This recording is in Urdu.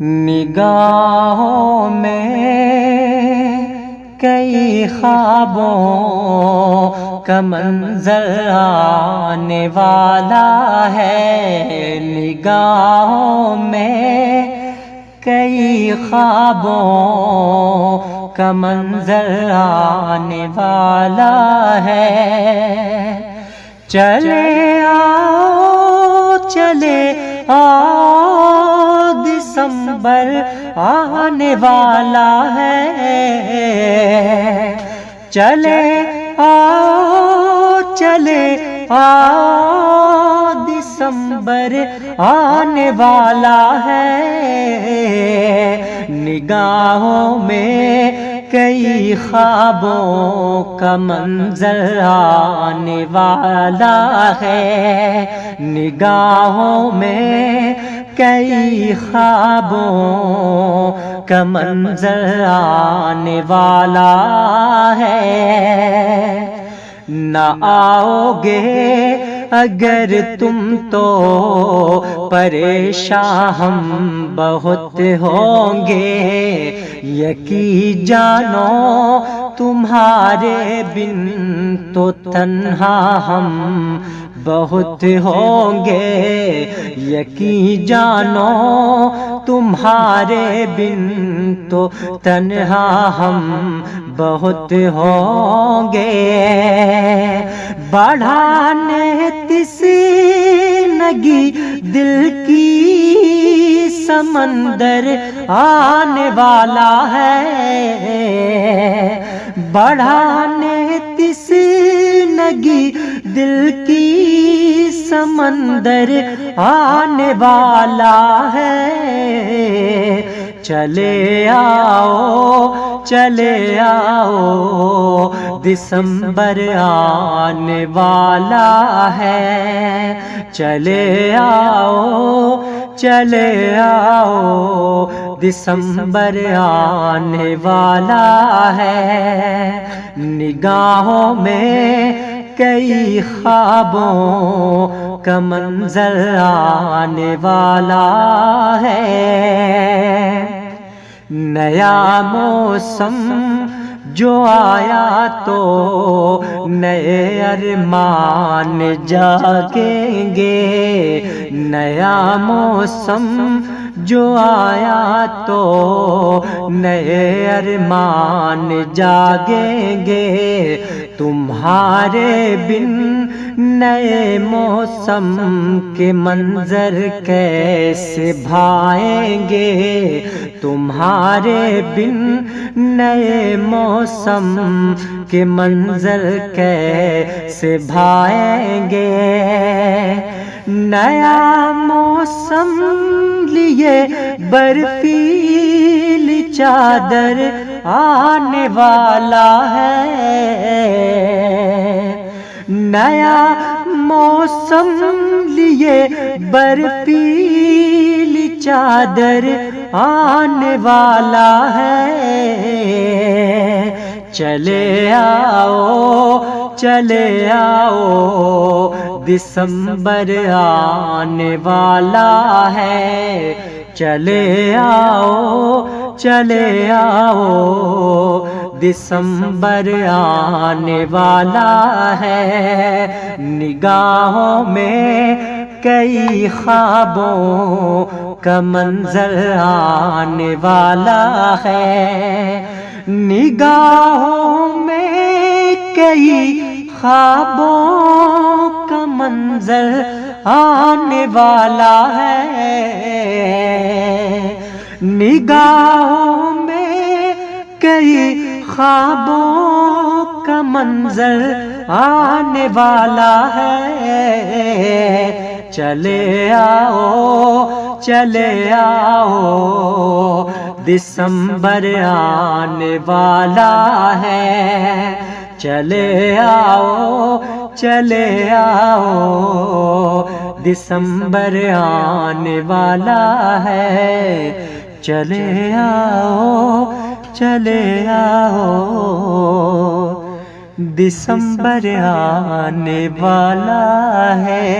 نگاہوں میں کئی خوابوں کا منظر آنے والا ہے، نگاہوں میں کئی خوابوں کا منظر آنے والا ہے۔ چلے آؤ چلے آؤ دسمبر آنے والا ہے، چلے آؤ چلے آؤ دسمبر آنے والا ہے۔ نگاہوں میں کئی خوابوں کا منظر آنے والا ہے، نگاہوں میں کئی خوابوں کا منظر آنے والا ہے۔ نہ آؤ گے اگر تم تو پریشان ہم بہت ہوں گے، یقین جانو تمہارے بن تو تنہا ہم بہت ہوں گے، یقین جانو تمہارے بن تو تنہا ہم بہت ہوں گے۔ بڑھانے تشنگی دل کی سمندر آنے والا ہے، بڑھانے تشنگی دل کی سمندر آنے والا ہے۔ چلے آؤ چلے آؤ دسمبر آنے والا ہے، چلے آؤ چلے آؤ دسمبر آنے والا ہے۔ نگاہوں میں کئی خوابوں کا منظر آنے والا ہے۔ نیا موسم جو آیا تو نئے ارمان جاگیں گے، نیا موسم جو آیا تو نئے ارمان جاگیں گے، تمہارے بن نئے موسم کے منظر کیسے بھائیں گے، تمہارے بن نئے موسم کے منظر کیسے بھائیں گے۔ نیا موسم لیے برفیلی چادر آنے والا ہے، نیا موسم لیے برفیلی چادر آنے والا ہے۔ چلے آؤ چلے آؤ دسمبر آنے والا ہے، چلے آؤ چلے آؤ دسمبر آنے والا ہے۔ نگاہوں میں کئی خوابوں کا منظر آنے والا ہے، نگاہوں میں کئی خوابوں کا منظر آنے والا ہے، نگاہوں میں کئی خوابوں کا منظر آنے والا ہے۔ چلے آؤ چلے آؤ دسمبر آنے والا ہے، چلے آؤ چلے آؤ دسمبر آنے والا ہے، چلے آؤ چلے آؤ دسمبر آنے والا ہے۔